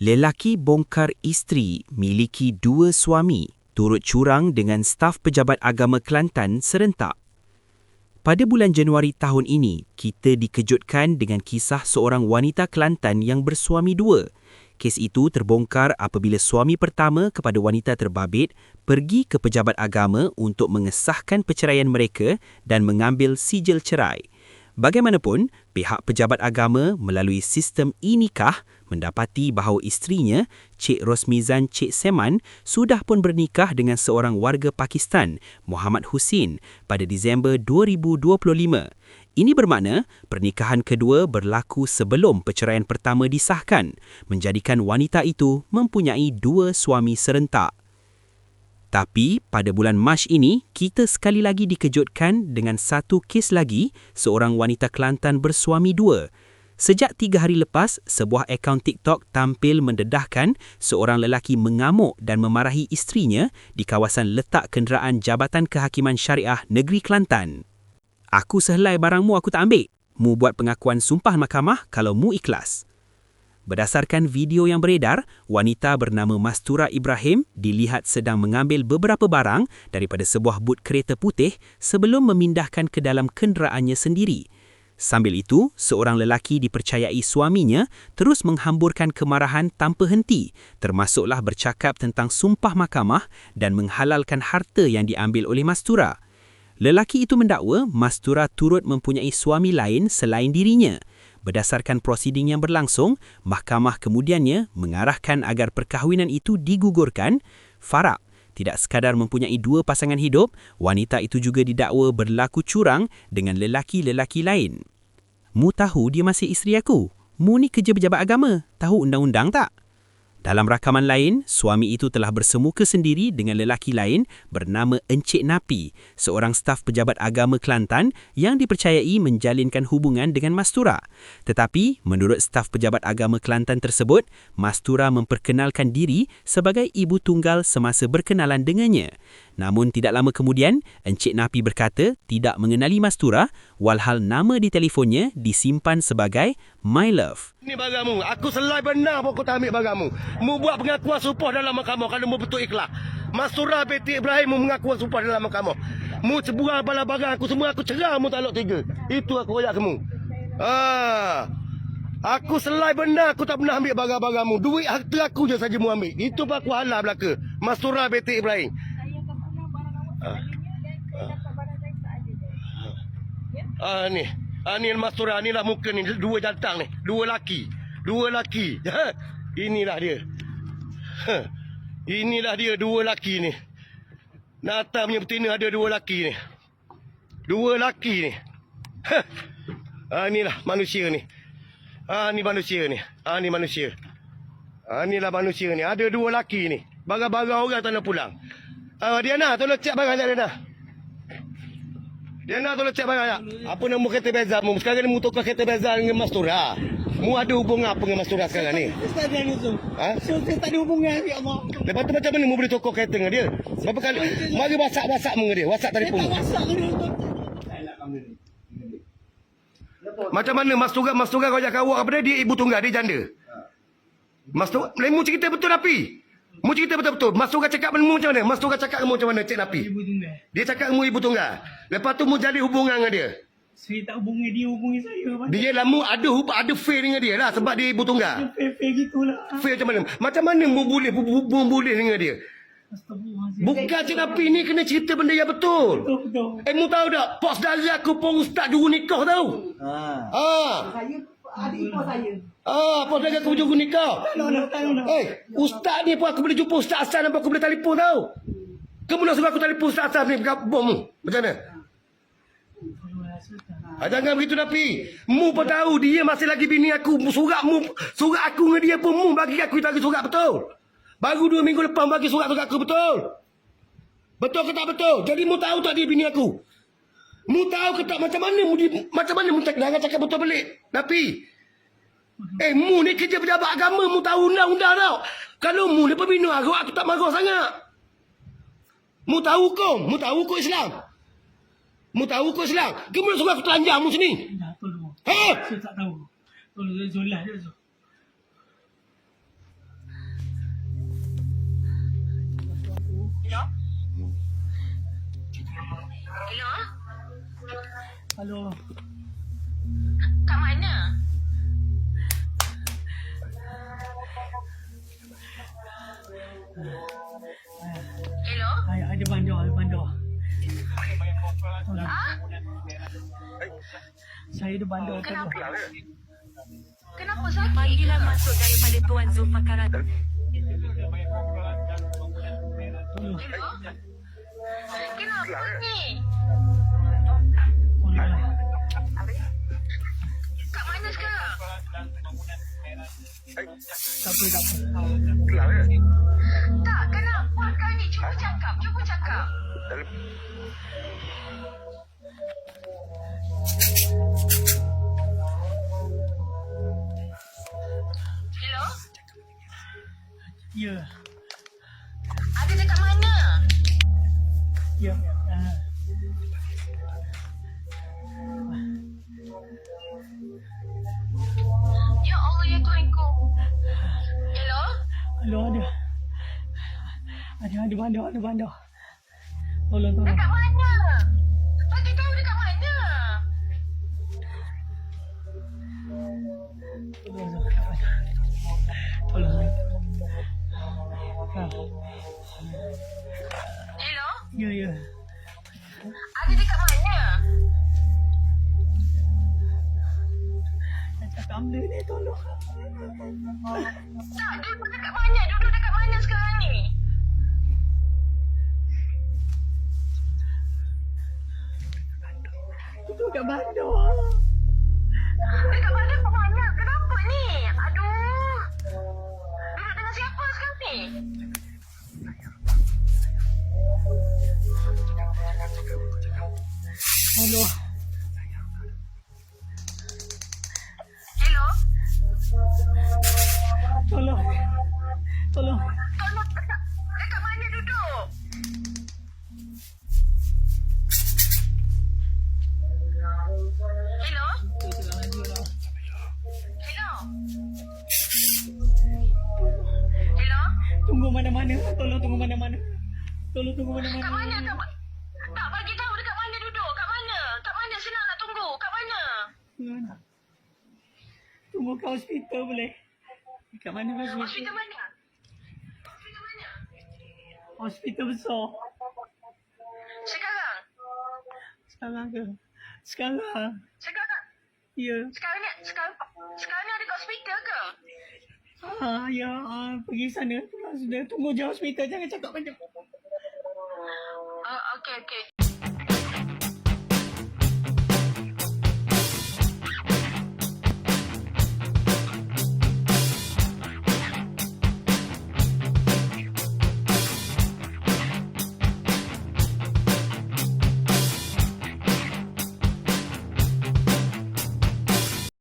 Lelaki bongkar isteri miliki 2 suami, turut curang dengan staf Pejabat Agama Kelantan serentak. Pada bulan Januari tahun ini, kita dikejutkan dengan kisah seorang wanita Kelantan yang bersuami 2. Kes itu terbongkar apabila suami pertama kepada wanita terbabit pergi ke Pejabat Agama untuk mengesahkan perceraian mereka dan mengambil sijil cerai. Bagaimanapun, pihak Pejabat Agama melalui sistem e-nikah mendapati bahawa isterinya, Cik Rosmizan Cik Seman, sudah pun bernikah dengan seorang warga Pakistan, Muhammad Husin, pada Disember 2025. Ini bermakna pernikahan kedua berlaku sebelum perceraian pertama disahkan, menjadikan wanita itu mempunyai 2 suami serentak. Tapi pada bulan Mac ini, kita sekali lagi dikejutkan dengan satu kes lagi, seorang wanita Kelantan bersuami 2. Sejak 3 hari lepas, sebuah akaun TikTok tampil mendedahkan seorang lelaki mengamuk dan memarahi isterinya di kawasan letak kenderaan Jabatan Kehakiman Syariah Negeri Kelantan. "Aku sehelai barangmu aku tak ambil. Mu buat pengakuan sumpah mahkamah kalau mu ikhlas." Berdasarkan video yang beredar, wanita bernama Mastura Ibrahim dilihat sedang mengambil beberapa barang daripada sebuah but kereta putih sebelum memindahkan ke dalam kenderaannya sendiri. Sambil itu, seorang lelaki dipercayai suaminya terus menghamburkan kemarahan tanpa henti, termasuklah bercakap tentang sumpah mahkamah dan menghalalkan harta yang diambil oleh Mastura. Lelaki itu mendakwa Mastura turut mempunyai suami lain selain dirinya. Berdasarkan prosiding yang berlangsung, mahkamah kemudiannya mengarahkan agar perkahwinan itu digugurkan. Farak, tidak sekadar mempunyai 2 pasangan hidup, wanita itu juga didakwa berlaku curang dengan lelaki-lelaki lain. "Mu tahu dia masih isteri aku? Mu ni kerja pejabat agama, tahu undang-undang tak?" Dalam rakaman lain, suami itu telah bersemuka sendiri dengan lelaki lain bernama Encik Napi, seorang staf Pejabat Agama Kelantan yang dipercayai menjalinkan hubungan dengan Mastura. Tetapi, menurut staf Pejabat Agama Kelantan tersebut, Mastura memperkenalkan diri sebagai ibu tunggal semasa berkenalan dengannya. Namun tidak lama kemudian, Encik Napi berkata tidak mengenali Mastura, walhal nama di telefonnya disimpan sebagai My Love. "Ini barangmu. Aku selai benar pun aku tak ambil barangmu. Mu buat pengakuan sumpah dalam mahkamah kalau mu betul ikhlas. Mastura binti Ibrahim mu mengakuan sumpah dalam mahkamah. Mu sebuang bala barang aku semua aku cerah mu taluk 3. Itu aku royak kamu. Aku selai benar aku tak pernah ambil barang-barangmu. Duit harta aku je saja mu ambil. Itu pun aku halal belaka. Mastura binti Ibrahim. Ni Mastura ni lah muka ni 2 jantan ni, 2 laki. Inilah dia. Inilah dia 2 laki ni. Nata punya betina ada 2 laki ni. 2 laki ni. Inilah manusia ni. Ni manusia ni. Ni manusia. Inilah manusia ni. Ada 2 laki ni. Barang-barang orang tak nak pulang. Diana, tolong cek barang tak Diana. Diana, tolong cek barang tak. Apa nama kereta beza mu? Sekarang ni mu tukar kereta beza dengan Mastura. Mu ada hubungan apa dengan Mastura sekarang ni? Ustaz dia ni tu. Saya tak ada hubungan, ya Allah. Lepas tu macam mana mu boleh tukar kereta dengan dia? Berapa kali? Mari WhatsApp mu dengan dia. WhatsApp telefon. Tak WhatsApp dia tu. Macam mana Mastura kau ajak awak apa dia ibu tunggal, dia janda. Mastura, mu cerita betul Napi. Mu cerita betul-betul. Mastura cakap dengan mu macam mana? Mastura cakap dengan mu macam mana, Cik Napi? Ibu tunggal. Dia cakap dengan mu ibu tunggal. Lepas tu mu jadi hubungan dengan dia. Saya tak hubungi dia, hubungi saya. Dia lah mu ada fair dengan dia lah sebab dia ibu tunggal. Fair gitulah. Fair macam mana? Macam mana mu boleh dengan dia? Astagfirullahaladzim. Bukan Cik Napi ni kena cerita benda yang betul. Betul. Mu tahu tak? Pos dari aku pun ustaz juru nikah tahu. Saya adik ipar saya. Pos dari aku juru nikah. Ustaz ni pun aku boleh jumpa Ustaz Hassan apa aku boleh telefon tahu. Kemudian suruh aku telefon Ustaz Hassan ni bom mu. Macam mana? Jangan begitu Napi. Mu pun tahu dia masih lagi bini aku. Surat aku dengan dia pun mu bagi aku itu surat betul. Baru 2 minggu lepas bagi surat aku betul. Betul ke tak betul? Jadi mu tahu tak dia bini aku? Mu tahu ke tak macam mana mu cakap betul pelik? Napi. Mu ni kerja pejabat agama, mu tahu undang-undang tau. Kalau mu ni pembina agama aku tak marah sangat. Mu tahu hukum Islam. Kemudian suruh aku telanjang mu sini. Dah, tolong. Ha? Saya tak tahu. Tolong Zolah dia tu. Hello? Halo. Kat mana? Hello? Ada bandar, ada bandar. Tolong. Ha? Saya ada bandar. Kenapa? Tolong. Kenapa sakit? Panggilan masuk daripada Tuan Zulfakarat. Tolong. Hello? Kenapa ni? Tolong. Kat mana sekarang? Tak apa, tak apa. Tak, kenapa kau ni? Cuba cakap, cuba cakap. Hello? Ya. Ada dekat mana? Ya. Ya Allah, ya Tuhanku. Hello? Halo, ada. Ada bandar, ada bandar. Tolong, tolong. Dekat mana? Bagi tahu dekat mana? Tolong. Tolong. Ha. Hello? Ya, ya. Ada dekat mana? Saya cakap ambil ni, tolong. Tak, duduk dekat mana? Duduk dekat mana sekarang ni? Itu kat bandar. Dekat mana kau mana? Kenapa ni? Aduh. Duduk dengan siapa sekarang ni? Halo. Hello? Tolong. Tolong. Tolong, dekat mana duduk? Hello? Hello? Hello? Tunggu mana-mana. Tolong tunggu mana-mana. Tolong tunggu Kat mana-mana. mana? Tak bagi tahu dekat mana duduk. Kat mana? Kat mana senang nak tunggu? Kat mana? Tunggu kat hospital boleh? Kat mana hospital? Hospital mana? Hospital mana? Hospital besar. Sekarang? Sekarang ke? Sekarang. Sekarang? Ya. Sekarang ni ada kat hospital ke? Ya. Pergi sana. Sudah tunggu je hospital. Jangan cakap banyak. Okey.